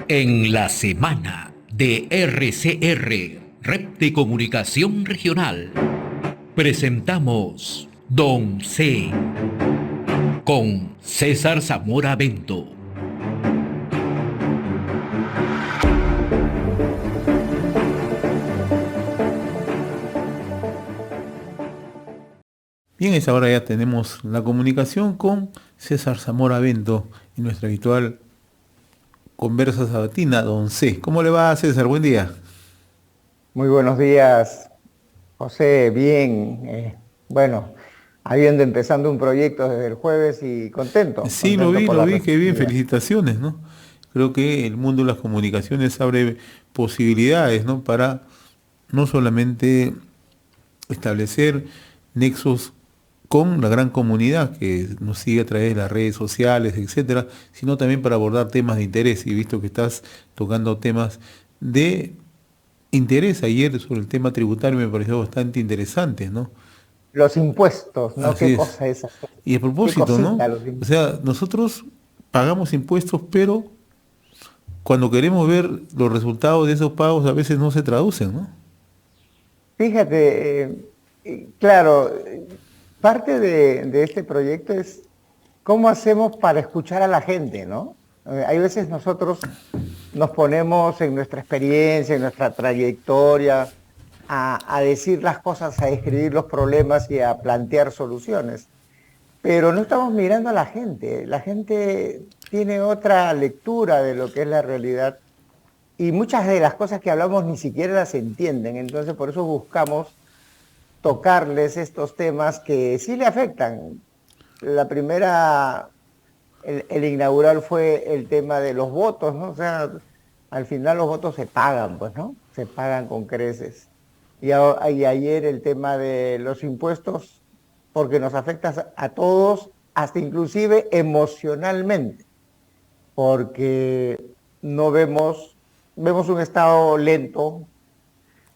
En la semana de RCR, Red de Comunicación Regional, presentamos Don C con César Zamora Bento. Bien, a esta hora ya tenemos la comunicación con César Zamora Bento en nuestra habitual conversa sabatina, Don C. ¿Cómo le va, César? Buen día. Muy buenos días, José. Bien, bueno, habiendo empezando un proyecto desde el jueves y contento, Sí, contento por lo la vi, qué bien, receptividad. felicitaciones, ¿no? Creo que el mundo de las comunicaciones abre posibilidades, ¿no? Para no solamente establecer nexos con la gran comunidad que nos sigue a través de las redes sociales, etcétera, sino también para abordar temas de interés. Y visto que estás tocando temas de interés ayer sobre el tema tributario, me pareció bastante interesante, ¿no? Los impuestos, ¿no? Así ¿Qué es. cosa es esa? Y a ¿Qué propósito, ¿no? cosita los O impuestos? sea, nosotros pagamos impuestos, pero cuando queremos ver los resultados de esos pagos a veces no se traducen, ¿no? Fíjate, claro, parte de este proyecto es cómo hacemos para escuchar a la gente, ¿no? Hay veces nosotros nos ponemos en nuestra experiencia, en nuestra trayectoria, a decir las cosas, a describir los problemas y a plantear soluciones. Pero no estamos mirando a la gente. La gente tiene otra lectura de lo que es la realidad y muchas de las cosas que hablamos ni siquiera las entienden. Entonces, por eso buscamos tocarles estos temas que sí le afectan. La primera, el inaugural fue el tema de los votos, ¿no? O sea, al final los votos se pagan, pues, ¿no? Se pagan con creces. Y ayer el tema de los impuestos, porque nos afecta a todos, hasta inclusive emocionalmente, porque no vemos un estado lento,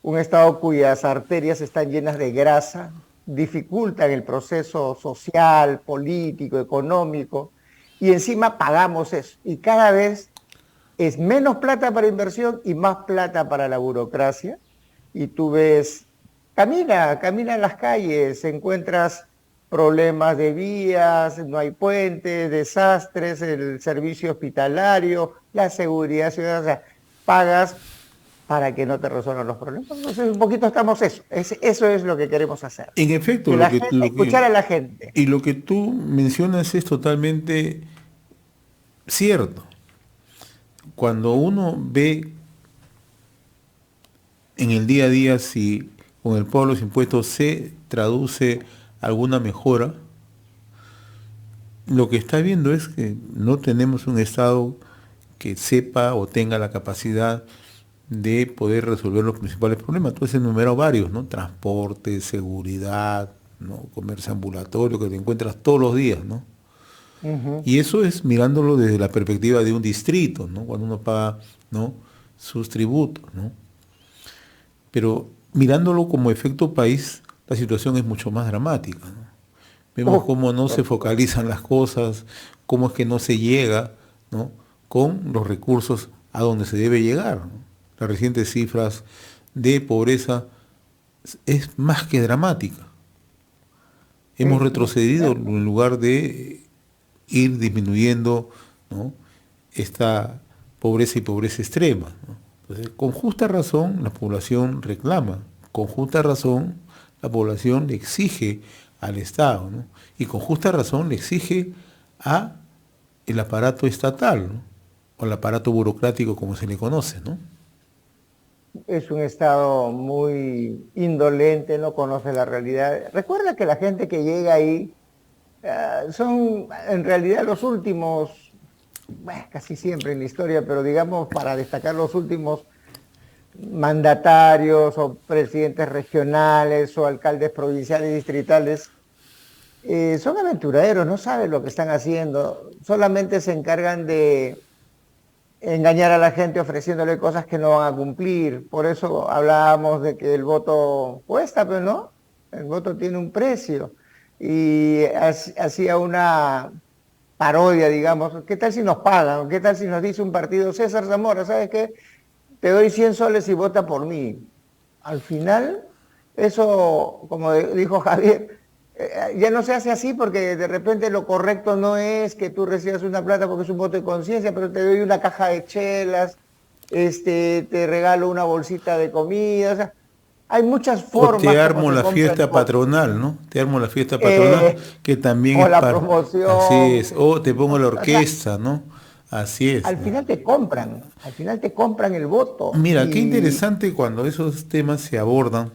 un estado cuyas arterias están llenas de grasa, dificultan el proceso social, político, económico, y encima pagamos eso. Y cada vez es menos plata para inversión y más plata para la burocracia. Y tú ves, camina en las calles, encuentras problemas de vías, no hay puentes, desastres, el servicio hospitalario, la seguridad ciudadana, o sea, pagas para que no te resuelvan los problemas. Entonces, un poquito estamos eso es lo que queremos hacer. En efecto, Que la gente, escuchar a la gente. y lo que tú mencionas es totalmente cierto. Cuando uno ve en el día a día si con el pago de los impuestos se traduce alguna mejora, lo que está viendo es que no tenemos un Estado que sepa o tenga la capacidad de poder resolver los principales problemas. Tú has enumerado varios, ¿no? Transporte, seguridad, ¿no? Comercio ambulatorio, que te encuentras todos los días, ¿no? Ujú. Y eso es mirándolo desde la perspectiva de un distrito, ¿no? Cuando uno paga, ¿no? Sus tributos, ¿no? Pero mirándolo como efecto país, la situación es mucho más dramática, ¿no? Vemos cómo no Por se supuesto. focalizan las cosas, cómo es que no se llega, ¿no? Con los recursos a donde se debe llegar, ¿no? Las recientes cifras de pobreza es más que dramática. Hemos Sí, sí, retrocedido cierto. en lugar de ir disminuyendo, ¿no? Esta pobreza y pobreza extrema, ¿no? Entonces, con justa razón la población reclama, con justa razón la población le exige al Estado, ¿no? Y con justa razón le exige a el aparato estatal, ¿no? O el aparato burocrático como se le conoce, ¿no? Es un estado muy indolente, no conoce la realidad. Recuerda que la gente que llega ahí son en realidad los últimos, bueno, casi siempre en la historia, pero digamos para destacar los últimos mandatarios o presidentes regionales o alcaldes provinciales, distritales, son aventureros, no saben lo que están haciendo, solamente se encargan de engañar a la gente ofreciéndole cosas que no van a cumplir. Por eso hablábamos de que el voto cuesta, pero no, el voto tiene un precio. Y hacía parodia, digamos. ¿Qué tal si nos pagan? ¿Qué tal si nos dice un partido, César Zamora, ¿sabes qué? Te doy 100 soles y vota por mí. Al final, eso, como dijo Javier, ya no se hace así porque de repente lo correcto no es que tú recibas una plata porque es un voto de conciencia, pero te doy una caja de chelas, te regalo una bolsita de comida, o sea, hay muchas O formas. te armo como se la compra el fiesta voto. patronal, ¿no? Te armo la fiesta patronal, que también O es la para... promoción. Así es. O te pongo la O sea, orquesta, ¿no? Así es, al ¿no? final te compran el voto. Mira, qué Y interesante cuando esos temas se abordan,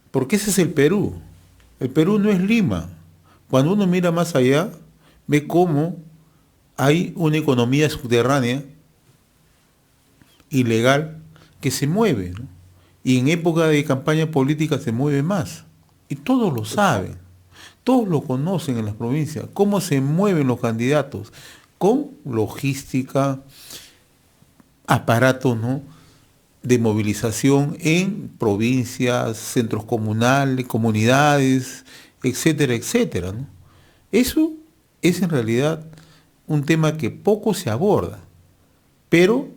porque ese es el Perú. El Perú no es Lima. Cuando uno mira más allá, ve cómo hay una economía subterránea, ilegal, que se mueve, ¿no? Y en época de campaña política se mueve más. Y todos lo saben, todos lo conocen en las provincias, cómo se mueven los candidatos, con logística, aparatos, ¿no?, de movilización en provincias, centros comunales, comunidades, etcétera, etcétera, ¿no? Eso es en realidad un tema que poco se aborda, pero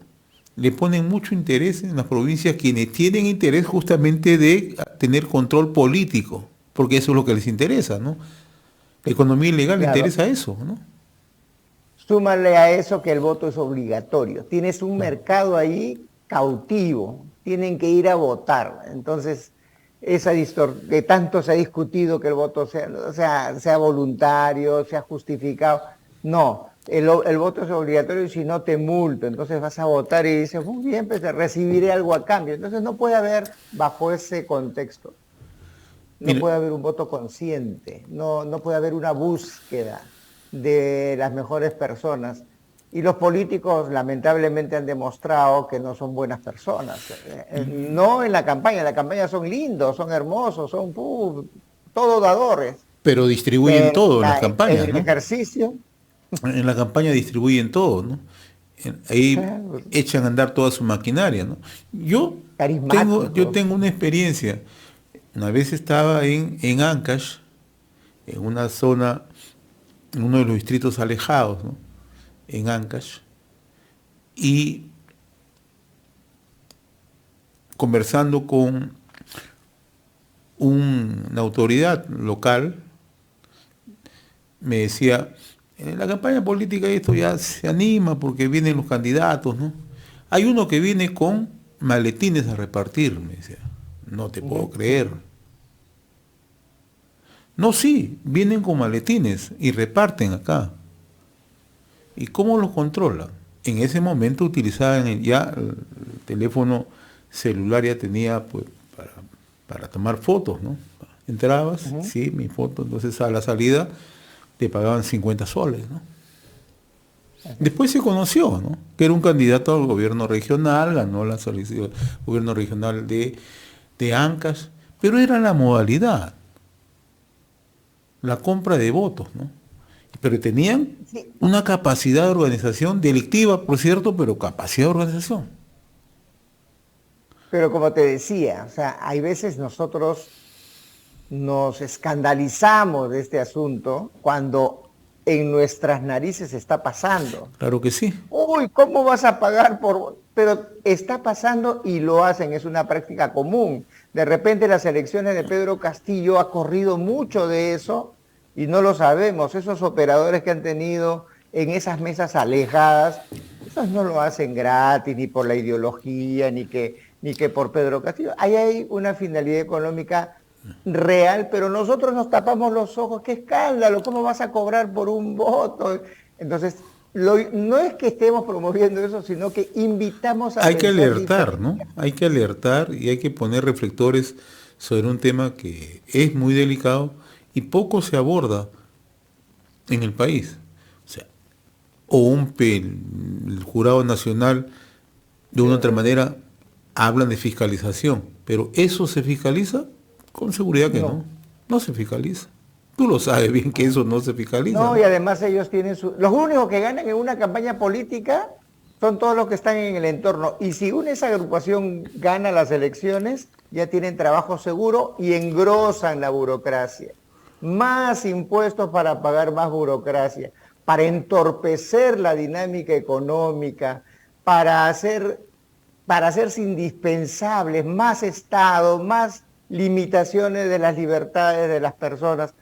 le ponen mucho interés en las provincias quienes tienen interés justamente de tener control político, porque eso es lo que les interesa, ¿no? La economía ilegal le claro, interesa eso, ¿no? súmale a eso que el voto es obligatorio. Tienes un mercado ahí cautivo, tienen que ir a votar. Entonces, que tanto se ha discutido que el voto sea voluntario, sea justificado. No, el voto es obligatorio y si no te multo. Entonces vas a votar y dices, muy bien, pues recibiré algo a cambio. Entonces no puede haber, bajo ese contexto, no Mira, puede haber un voto consciente, no puede haber una búsqueda de las mejores personas. Y los políticos lamentablemente han demostrado que no son buenas personas. No en la campaña son lindos, son hermosos, son todo dadores. pero distribuyen Pero todo en las en campañas, el ¿no? ejercicio, En la campaña distribuyen todo, ¿no? Ahí echan a andar toda su maquinaria, ¿no? Yo carismáticos. tengo una experiencia. Una vez estaba en Ancash, en una zona, en uno de los distritos alejados, ¿no?, en Ancash, y conversando con una autoridad local, me decía, en la campaña política esto ya se anima porque vienen los candidatos, ¿no? Hay uno que viene con maletines a repartir, me decía. No te puedo creer. No, sí, vienen con maletines y reparten acá. ¿Y cómo los controlan? En ese momento utilizaban ya el teléfono celular, ya tenía pues para tomar fotos, ¿no? Entrabas, sí, mi foto, entonces a la salida te pagaban 50 soles, ¿no? Después se conoció, ¿no?, que era un candidato al gobierno regional, ganó la solicitud del gobierno regional de Ancash, pero era la modalidad, la compra de votos, ¿no? Pero tenían Sí, una capacidad de organización delictiva, por cierto, pero capacidad de organización. pero como te decía, o sea, hay veces nosotros nos escandalizamos de este asunto cuando en nuestras narices está pasando. Claro que sí. Uy, ¿cómo vas a pagar por...? Pero está pasando y lo hacen, es una práctica común. De repente las elecciones de Pedro Castillo ha corrido mucho de eso y no lo sabemos. Esos operadores que han tenido en esas mesas alejadas, esos no lo hacen gratis, ni por la ideología, ni que por Pedro Castillo. Ahí hay una finalidad económica real, pero nosotros nos tapamos los ojos. ¡Qué escándalo! ¿Cómo vas a cobrar por un voto? Entonces, no es que estemos promoviendo eso, sino que invitamos a Hay que pensar alertar, ¿no? diferente. Hay que alertar y hay que poner reflectores sobre un tema que es muy delicado y poco se aborda en el país. O sea, el Jurado Nacional, de una u otra manera, hablan de fiscalización, pero ¿eso se fiscaliza? Con seguridad que no. No. No se fiscaliza. Tú lo sabes bien que eso no se fiscaliza, No, ¿no? y además ellos tienen Los únicos que ganan en una campaña política son todos los que están en el entorno. Y si esa agrupación gana las elecciones, ya tienen trabajo seguro y engrosan la burocracia. Más impuestos para pagar más burocracia. para entorpecer la dinámica económica, para hacerse indispensables más Estado, más limitaciones de las libertades de las personas.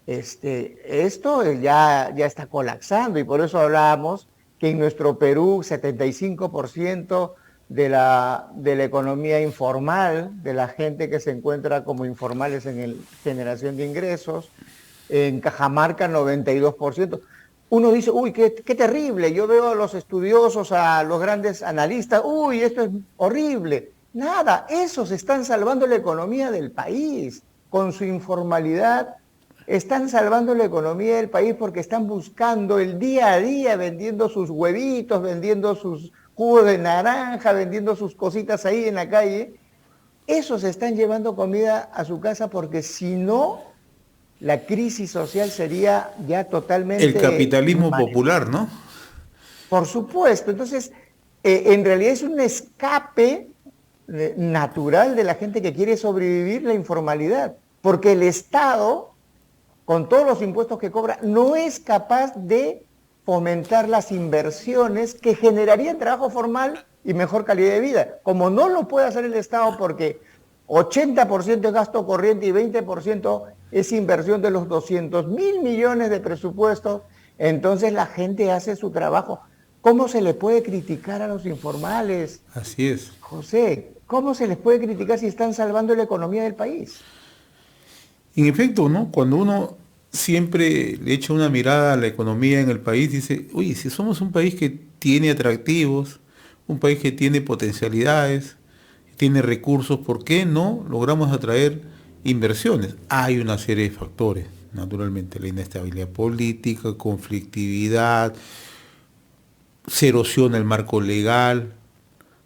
Esto ya está colapsando, y por eso hablábamos que en nuestro Perú 75% de la economía informal, de la gente que se encuentra como informales en generación de ingresos, en Cajamarca 92%. Uno dice, uy, qué terrible, yo veo a los estudiosos, a los grandes analistas, uy, esto es horrible. Nada, esos están salvando la economía del país con su informalidad. Están salvando la economía del país porque están buscando el día a día, vendiendo sus huevitos, vendiendo sus jugos de naranja, vendiendo sus cositas ahí en la calle. Esos están llevando comida a su casa, porque si no, la crisis social sería ya totalmente... El capitalismo popular, ¿no? Por supuesto. Entonces, en realidad es un escape natural de la gente que quiere sobrevivir la informalidad, porque el Estado, con todos los impuestos que cobra, no es capaz de fomentar las inversiones que generarían trabajo formal y mejor calidad de vida. Como no lo puede hacer el Estado, porque 80% es gasto corriente y 20% es inversión de los 200.000 millones de presupuesto, entonces la gente hace su trabajo. ¿Cómo se le puede criticar a los informales? Así es. José, ¿cómo se les puede criticar si están salvando la economía del país? En efecto, ¿no? Cuando uno siempre le echa una mirada a la economía en el país, dice, oye, si somos un país que tiene atractivos, un país que tiene potencialidades, tiene recursos, ¿por qué no logramos atraer inversiones? Hay una serie de factores, naturalmente, la inestabilidad política, conflictividad, se erosiona el marco legal,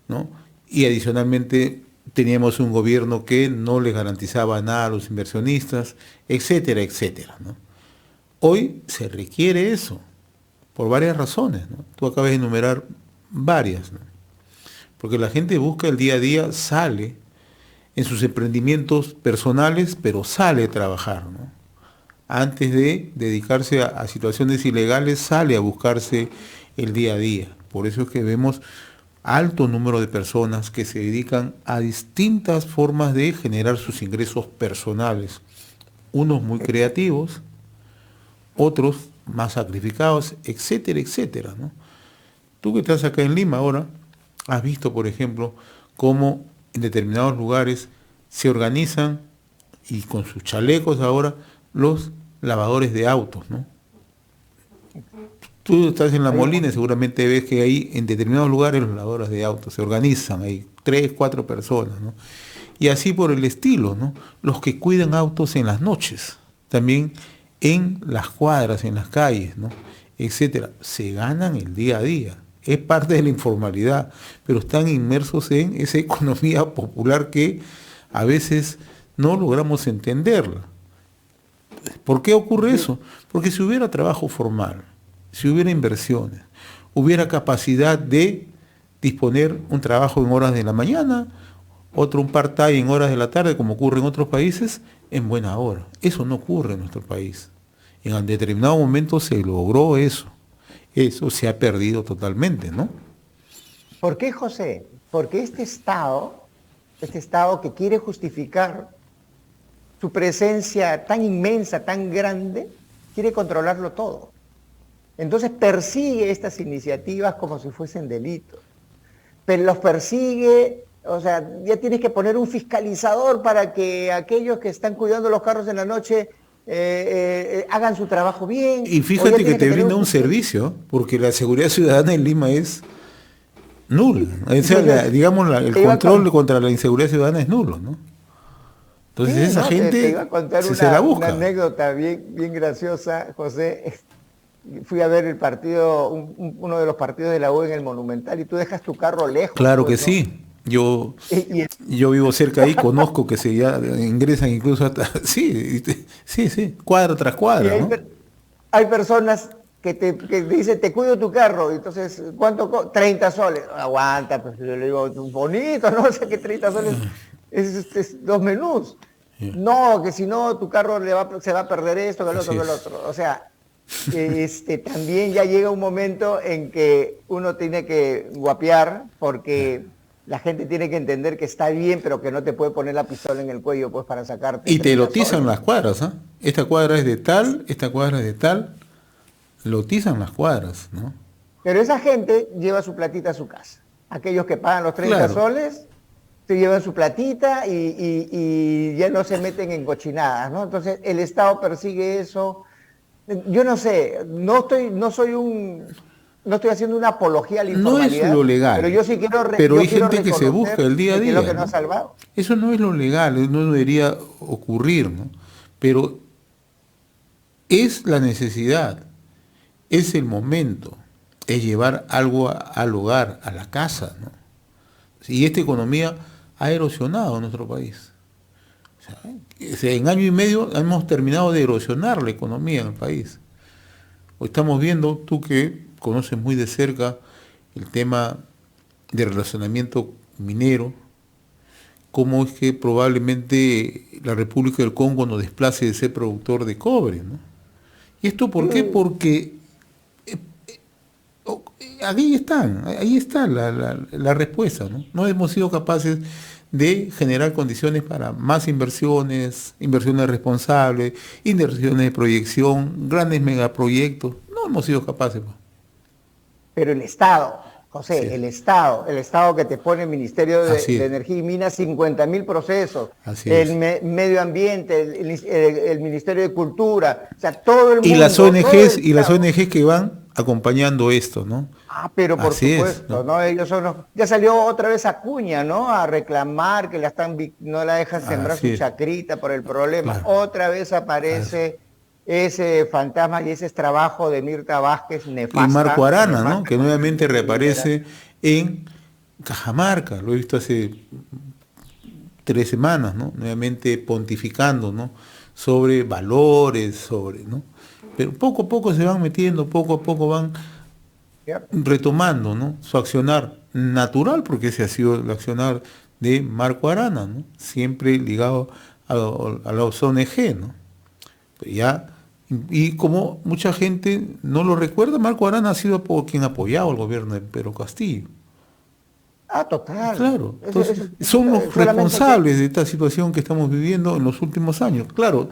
¿no? Y adicionalmente teníamos un gobierno que no les garantizaba nada a los inversionistas, etcétera, etcétera, ¿no? Hoy se requiere eso, por varias razones, ¿no? Tú acabas de enumerar varias, ¿no? Porque la gente busca el día a día, sale en sus emprendimientos personales, pero sale a trabajar, ¿no? Antes de dedicarse a situaciones ilegales, sale a buscarse el día a día. Por eso es que vemos alto número de personas que se dedican a distintas formas de generar sus ingresos personales. Unos muy creativos, otros más sacrificados, etcétera, etcétera, ¿no? Tú que estás acá en Lima ahora, has visto, por ejemplo, cómo en determinados lugares se organizan, y con sus chalecos ahora, los lavadores de autos, ¿no? Tú estás en La Molina y seguramente ves que ahí en determinados lugares los lavadores de autos se organizan, hay 3, 4 personas, ¿no? Y así por el estilo, ¿no? Los que cuidan autos en las noches, también en las cuadras, en las calles, ¿no? Etcétera. Se ganan el día a día. Es parte de la informalidad, pero están inmersos en esa economía popular que a veces no logramos entenderla. ¿Por qué ocurre eso? Porque si hubiera trabajo formal, si hubiera inversiones, hubiera capacidad de disponer un trabajo en horas de la mañana, otro un part-time en horas de la tarde, como ocurre en otros países, en buena hora. Eso no ocurre en nuestro país. En determinado momento se logró eso. Eso se ha perdido totalmente, ¿no? ¿Por qué, José? Porque este Estado que quiere justificar su presencia tan inmensa, tan grande, quiere controlarlo todo. Entonces persigue estas iniciativas como si fuesen delitos. Pero los persigue, o sea, ya tienes que poner un fiscalizador para que aquellos que están cuidando los carros en la noche hagan su trabajo bien. Y fíjate que te brinda un servicio, porque la seguridad ciudadana en Lima es nula. O sea, digamos, el control contra la inseguridad ciudadana es nulo, ¿no? Entonces sí, esa gente te iba a contar se la busca. Una anécdota bien graciosa, José. Fui a ver el partido, uno de los partidos de la U en el Monumental, y tú dejas tu carro lejos. Claro pues, que ¿no? Sí. Yo vivo cerca ahí, conozco que se ya ingresan incluso hasta... Sí, cuadra tras cuadra, ¿no? Hay personas que dicen, te cuido tu carro, y entonces, ¿cuánto? 30 soles. Aguanta, pues yo le digo, bonito, ¿no? O sea, que 30 soles es 2 menús. No, que si no, tu carro se va a perder esto, que el otro, que el otro. O sea, también ya llega un momento en que uno tiene que guapear porque la gente tiene que entender que está bien, pero que no te puede poner la pistola en el cuello pues para sacarte Y te 30 lotizan soles. las cuadras, ¿ah? Esta cuadra es de tal, esta cuadra es de tal, lotizan las cuadras, ¿no? Pero esa gente lleva su platita a su casa. Aquellos que pagan los 30 Claro. soles se llevan su platita y ya no se meten en cochinadas, ¿no? Entonces el Estado persigue eso. Yo no sé, no estoy haciendo una apología a la No es informalidad, lo pero legal, yo sí quiero, pero hay yo quiero gente que se busca reconocer el día a de que es lo día, que nos ha ¿no? salvado. Eso no es lo legal, no debería ocurrir, ¿no? Pero es la necesidad, es el momento, es llevar algo al hogar, a la casa, ¿no? Y esta economía ha erosionado en nuestro país. O sea, en año y medio hemos terminado de erosionar la economía en el país. Hoy estamos viendo, tú que conoces muy de cerca el tema de relacionamiento minero, cómo es que probablemente la República del Congo nos desplace de ser productor de cobre, ¿no? ¿Y esto por qué? Porque ahí está la respuesta, ¿no? No hemos sido capaces de generar condiciones para más inversiones, inversiones responsables, inversiones de proyección, grandes megaproyectos. No hemos sido capaces, pues. Pero el Estado, Así José, es, el Estado que te pone el Ministerio así de es, Energía y Minas, 50.000 procesos, así es. Medio Ambiente, el Ministerio de Cultura, o sea, todo el Y las mundo, todo el ONGs y las Estado. ONGs que van acompañando esto, ¿no? Ah, pero por Así es, supuesto, ¿no? ¿no? Ellos son ya salió otra vez Acuña, ¿no? A reclamar que no la dejan sembrar su Así es, chacrita por el problema. claro. Otra vez aparece ese fantasma y ese trabajo de Mirta Vázquez Y Marco nefasta, Arana, ¿no? nefasta Que con el nuevamente movimiento minera. reaparece en Cajamarca, lo he visto hace 3 semanas, ¿no? Nuevamente pontificando, ¿no? Sobre valores, ¿no? Pero poco a poco se van metiendo, poco a poco van ¿Cierto? retomando, ¿no? Su accionar natural, porque ese ha sido el accionar de Marco Arana, ¿no? Siempre ligado a los ONG, ¿no? Ya, y como mucha gente no lo recuerda, Marco Arana ha sido quien ha apoyado al gobierno de Pedro Castillo. Ah, total. Claro, entonces son los Solamente que, responsables de esta situación que estamos viviendo en los últimos años. Claro,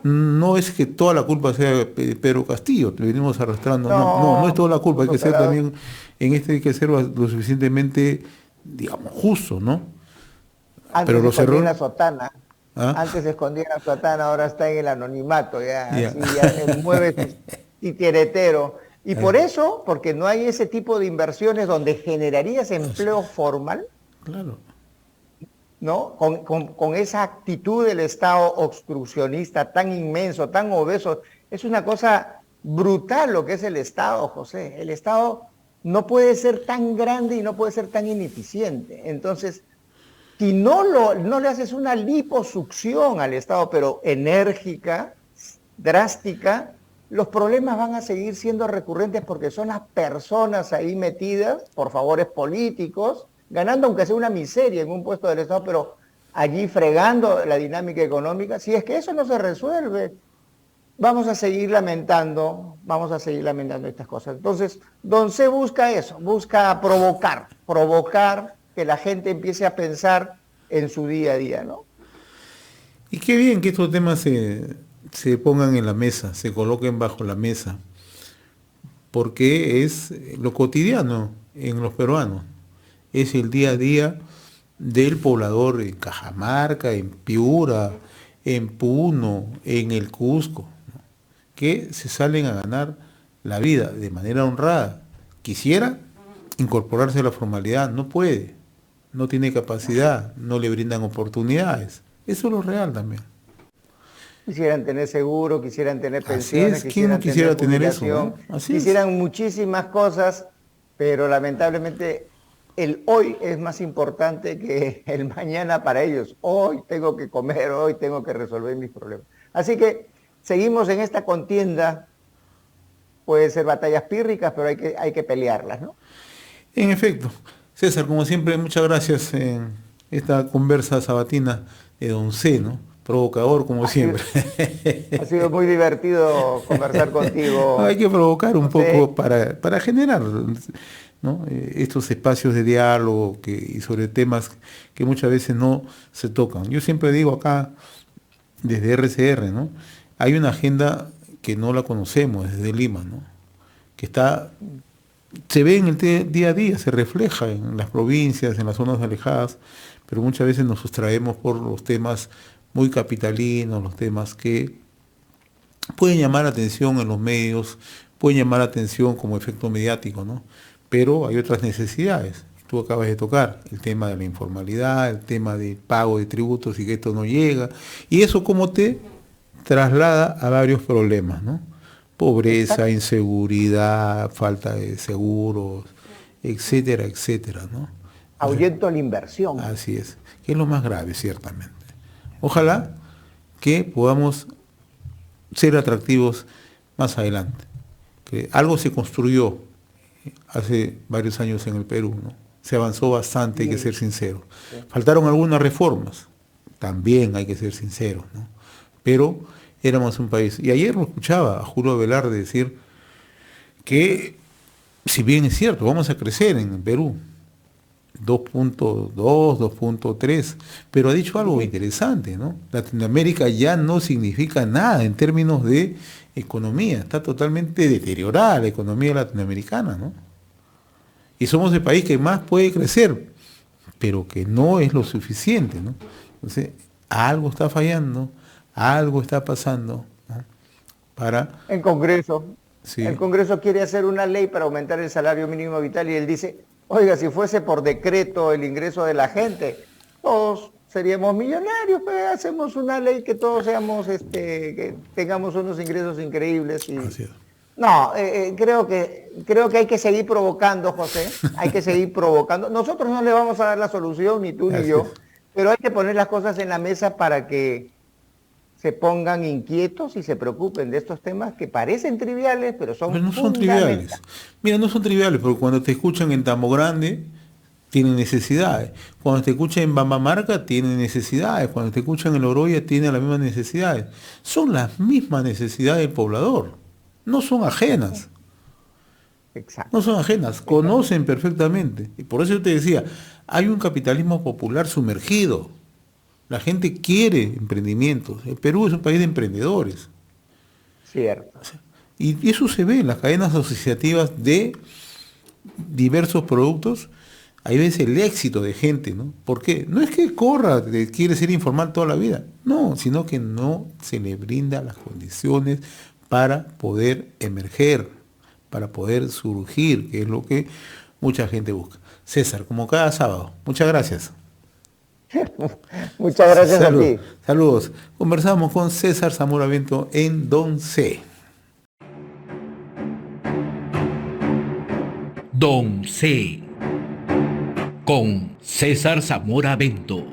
no es que toda la culpa sea de Pedro Castillo, te venimos arrastrando, no es no, toda la culpa, hay que porque ser también, en este hay que ser lo suficientemente, digamos, justo, ¿no? antes Pero se los escondía en errores, la sotana. ¿ah? Antes se escondía en la sotana, ahora está en el anonimato, ya, Ya. así ya mueve su titieretero. Y por eso, porque no hay ese tipo de inversiones donde generarías Así empleo es, formal, claro. ¿no? Con esa actitud del Estado obstruccionista tan inmenso, tan obeso. Es una cosa brutal lo que es el Estado, José. El Estado no puede ser tan grande y no puede ser tan ineficiente. Entonces, si no le haces una liposucción al Estado, pero enérgica, drástica, los problemas van a seguir siendo recurrentes porque son las personas ahí metidas por favores políticos, ganando aunque sea una miseria en un puesto del Estado, pero allí fregando la dinámica económica. Si es que eso no se resuelve, vamos a seguir lamentando estas cosas. Entonces, Don C busca eso, busca provocar que la gente empiece a pensar en su día a día, ¿no? Y qué bien que estos temas se pongan en la mesa, se coloquen bajo la mesa, porque es lo cotidiano en los peruanos, es el día a día del poblador en Cajamarca, en Piura, en Puno, en el Cusco, ¿no? Que se salen a ganar la vida de manera honrada. Quisiera incorporarse a la formalidad, no puede, no tiene capacidad, no le brindan oportunidades. Eso es lo real también. Quisieran tener seguro, quisieran tener Así pensiones, es, ¿quién no quisieran quisiera tener tener eso, jubilación, no? Así es. quisieran muchísimas cosas, pero lamentablemente el hoy es más importante que el mañana para ellos. Hoy tengo que comer, hoy tengo que resolver mis problemas. Así que seguimos en esta contienda, puede ser batallas pírricas, pero hay que pelearlas, ¿no? En efecto, César, como siempre, muchas gracias en esta conversa sabatina de Don C, ¿no? provocador como siempre. Ha sido muy divertido conversar contigo. No, hay que provocar un José. poco para generar, ¿no? Estos espacios de diálogo y sobre temas que muchas veces no se tocan. Yo siempre digo acá, desde RCR, ¿no? Hay una agenda que no la conocemos desde Lima, ¿no? Que se ve en el día a día, se refleja en las provincias, en las zonas alejadas, pero muchas veces nos sustraemos por los temas muy capitalinos, los temas que pueden llamar la atención en los medios, pueden llamar la atención como efecto mediático, ¿no? Pero hay otras necesidades. Tú acabas de tocar el tema de la informalidad, el tema de pago de tributos y que esto no llega. Y eso cómo te traslada a varios problemas, ¿no? Pobreza, Exacto. inseguridad, falta de seguros, etcétera, etcétera, ¿no? O sea, Ahuyento la inversión. así es, que es lo más grave, ciertamente. Ojalá que podamos ser atractivos más adelante. Que algo se construyó hace varios años en el Perú, ¿no? Se avanzó bastante, hay que Sí, ser sinceros. sí. Faltaron algunas reformas, también hay que ser sinceros, ¿no? Pero éramos un país. Y ayer lo escuchaba a Julio Velarde decir que, si bien es cierto, vamos a crecer en el Perú, 2.2, 2.3, pero ha dicho algo Sí, interesante, ¿no? Latinoamérica ya no significa nada en términos de economía, está totalmente deteriorada la economía latinoamericana, ¿no? Y somos el país que más puede crecer, pero que no es lo suficiente, ¿no? Entonces, algo está fallando, algo está pasando, ¿no? Para, en Congreso. El sí, Congreso quiere hacer una ley para aumentar el salario mínimo vital y él dice, oiga, si fuese por decreto el ingreso de la gente, todos seríamos millonarios, pues hacemos una ley que todos seamos, que tengamos unos ingresos increíbles y así es. no, creo que hay que seguir provocando, José. Hay que seguir provocando. Nosotros no le vamos a dar la solución, ni tú ni Así es. yo, pero hay que poner las cosas en la mesa para que se pongan inquietos y se preocupen de estos temas que parecen triviales, pero Pero son no son triviales. fundamentales. Mira, no son triviales, porque cuando te escuchan en Tambo Grande, tienen necesidades. Cuando te escuchan en Bambamarca, tienen necesidades. Cuando te escuchan en Oroya, tienen las mismas necesidades. Son las mismas necesidades del poblador. No son ajenas. No Exacto. son ajenas. Exacto. Conocen perfectamente. Y por eso yo te decía, hay un capitalismo popular sumergido. La gente quiere emprendimientos. El Perú es un país de emprendedores. Cierto. Y eso se ve en las cadenas asociativas de diversos productos. Ahí ves el éxito de gente, ¿no? ¿Por qué? No es que corra, que quiere ser informal toda la vida. No, sino que no se le brinda las condiciones para poder emerger, para poder surgir, que es lo que mucha gente busca. César, como cada sábado, muchas gracias. Muchas gracias a Salud, ti. saludos. Conversamos con César Zamora Bento en Don C. Don C. Con César Zamora Bento.